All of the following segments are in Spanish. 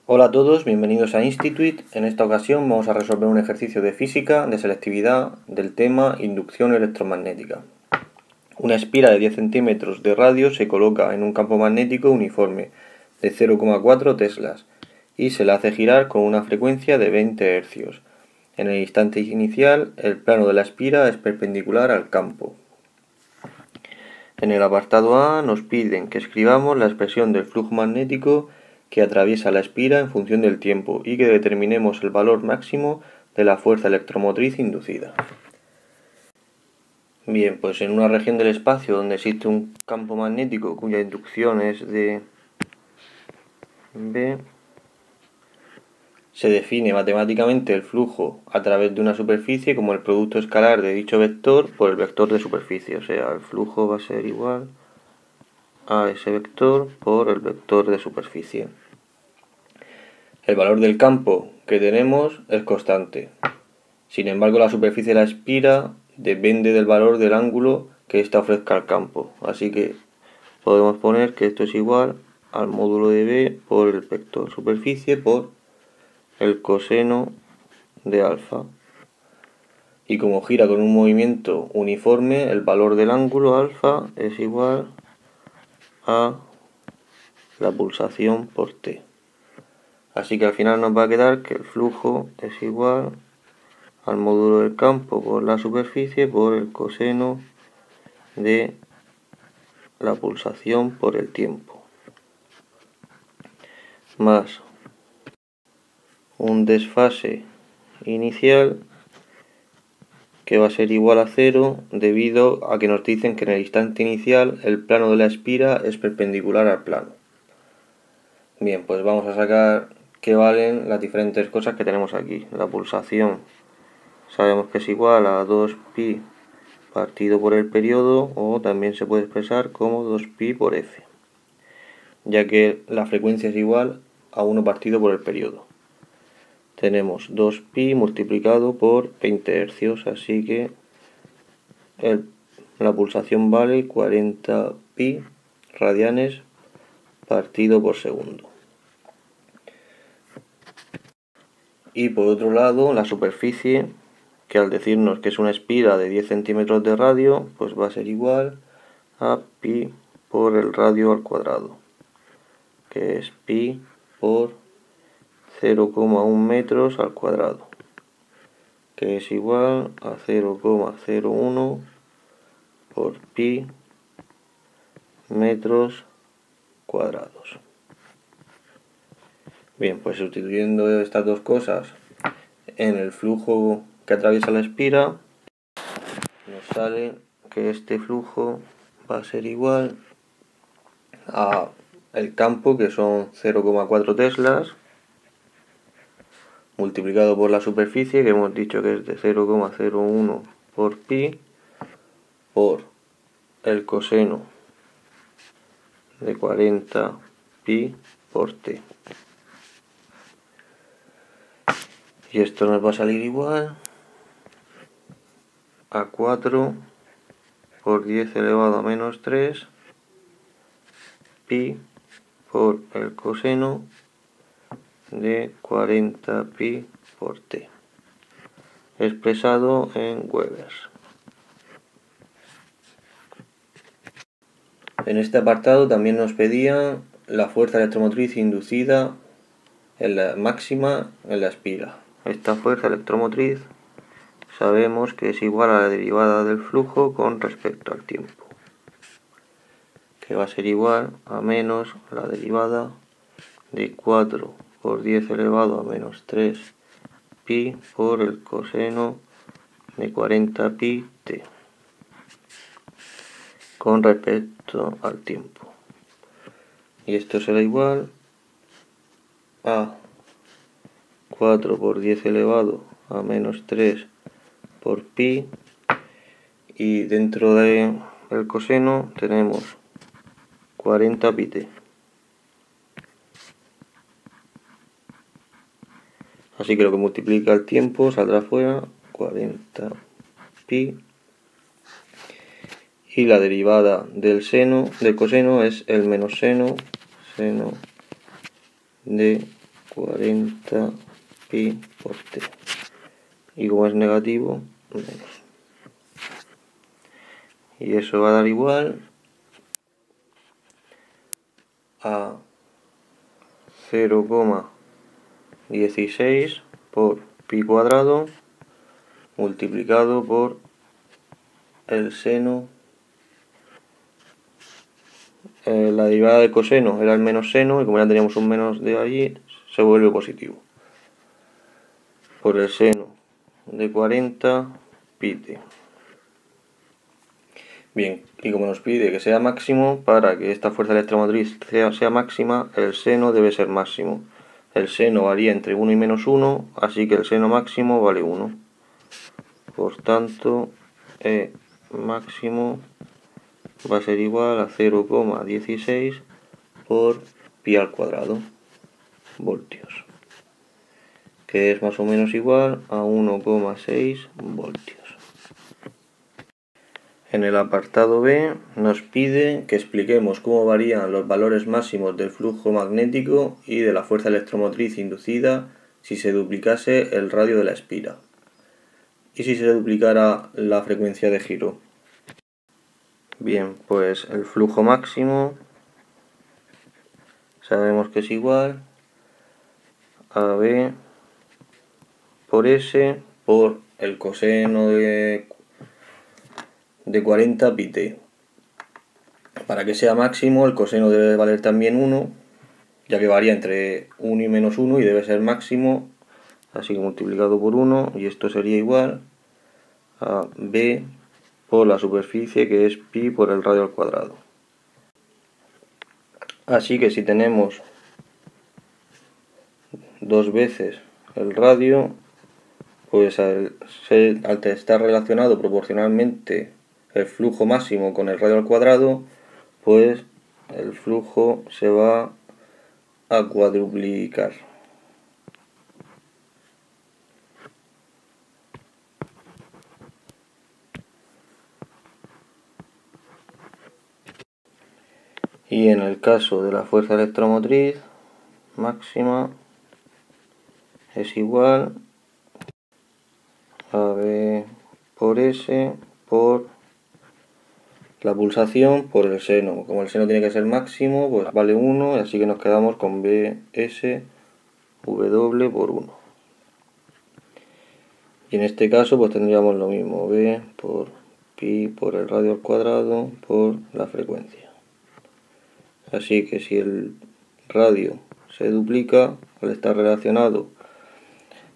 Hola a todos, bienvenidos a Instituit. En esta ocasión vamos a resolver un ejercicio de física de selectividad del tema inducción electromagnética. Una espira de 10 centímetros de radio se coloca en un campo magnético uniforme de 0,4 teslas y se la hace girar con una frecuencia de 20 hercios. En el instante inicial, el plano de la espira es perpendicular al campo. En el apartado A nos piden que escribamos la expresión del flujo magnético que atraviesa la espira en función del tiempo y que determinemos el valor máximo de la fuerza electromotriz inducida. Bien, pues en una región del espacio donde existe un campo magnético cuya inducción es de B, se define matemáticamente el flujo a través de una superficie como el producto escalar de dicho vector por el vector de superficie. O sea, el flujo va a ser igual a ese vector por el vector de superficie. El valor del campo que tenemos es constante. Sin embargo, la superficie de la espira depende del valor del ángulo que ésta ofrezca al campo. Así que podemos poner que esto es igual al módulo de B por el vector superficie por el coseno de alfa. Y como gira con un movimiento uniforme, el valor del ángulo alfa es igual a la pulsación por t. Así que al final nos va a quedar que el flujo es igual al módulo del campo por la superficie por el coseno de la pulsación por el tiempo, más un desfase inicial que va a ser igual a 0 debido a que nos dicen que en el instante inicial el plano de la espira es perpendicular al plano. Bien, pues vamos a sacar qué valen las diferentes cosas que tenemos aquí. La pulsación sabemos que es igual a 2pi partido por el periodo, o también se puede expresar como 2pi por f, ya que la frecuencia es igual a 1 partido por el periodo. Tenemos 2pi multiplicado por 20 hercios, así que la pulsación vale 40pi radianes partido por segundo. Y por otro lado, la superficie, que al decirnos que es una espira de 10 centímetros de radio, pues va a ser igual a pi por el radio al cuadrado, que es pi por 0,1 metros al cuadrado, que es igual a 0,01 por pi metros cuadrados. Bien, pues sustituyendo estas dos cosas en el flujo que atraviesa la espira, nos sale que este flujo va a ser igual a el campo, que son 0,4 teslas, multiplicado por la superficie, que hemos dicho que es de 0,01 por pi, por el coseno de 40 pi por t. Y esto nos va a salir igual a 4 por 10 elevado a menos 3 pi por el coseno de 40 pi por t, expresado en Weber. En este apartado también nos pedían la fuerza electromotriz inducida en la máxima en la espira. Esta fuerza electromotriz sabemos que es igual a la derivada del flujo con respecto al tiempo, que va a ser igual a menos la derivada de 4 por 10 elevado a menos 3 pi por el coseno de 40 pi t con respecto al tiempo. Y esto será igual a 4 por 10 elevado a menos 3 por pi, y dentro del coseno tenemos 40 pi t. Así que lo que multiplica el tiempo saldrá fuera 40 pi, y la derivada del coseno es el menos seno de 40 pi por t. Y como es negativo, menos. Y eso va a dar igual a 0,16 por pi cuadrado multiplicado por el seno. La derivada de coseno era el menos seno, y como ya teníamos un menos de allí, se vuelve positivo. Por el seno de 40 pi t. Bien, y como nos pide que sea máximo, para que esta fuerza electromotriz sea máxima, el seno debe ser máximo. El seno varía entre 1 y menos 1, así que el seno máximo vale 1. Por tanto, E máximo va a ser igual a 0,16 por pi al cuadrado voltios, que es más o menos igual a 1,6 voltios. En el apartado B nos pide que expliquemos cómo varían los valores máximos del flujo magnético y de la fuerza electromotriz inducida si se duplicase el radio de la espira y si se duplicara la frecuencia de giro. Bien, pues el flujo máximo sabemos que es igual a B por S por el coseno de 40 pi t. Para que sea máximo, el coseno debe valer también 1, ya que varía entre 1 y menos 1 y debe ser máximo, así que multiplicado por 1, y esto sería igual a B por la superficie, que es pi por el radio al cuadrado. Así que si tenemos dos veces el radio, pues al estar relacionado proporcionalmente el flujo máximo con el radio al cuadrado, pues el flujo se va a cuadruplicar. Y en el caso de la fuerza electromotriz máxima es igual a B por S por la pulsación por el seno. Como el seno tiene que ser máximo, pues vale 1, así que nos quedamos con BS W por 1. Y en este caso pues tendríamos lo mismo, B por pi por el radio al cuadrado por la frecuencia. Así que si el radio se duplica, al estar relacionado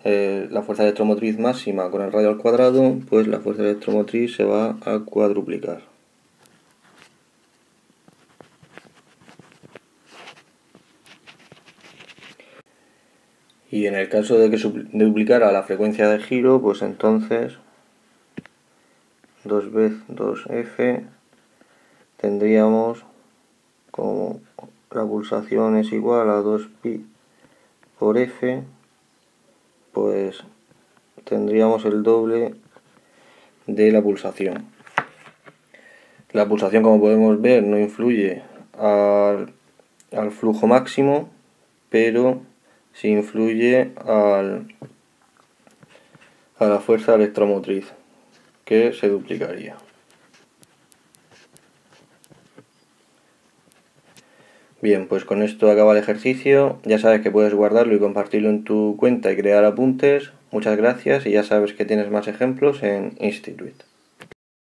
la fuerza electromotriz máxima con el radio al cuadrado, pues la fuerza electromotriz se va a cuadruplicar. Y en el caso de que se duplicara la frecuencia de giro, pues entonces 2f tendríamos, como la pulsación es igual a 2pi por f, pues tendríamos el doble de la pulsación. La pulsación, como podemos ver, no influye al flujo máximo, pero sí influye a la fuerza electromotriz, que se duplicaría. Bien, pues con esto acaba el ejercicio. Ya sabes que puedes guardarlo y compartirlo en tu cuenta y crear apuntes. Muchas gracias, y ya sabes que tienes más ejemplos en Institute.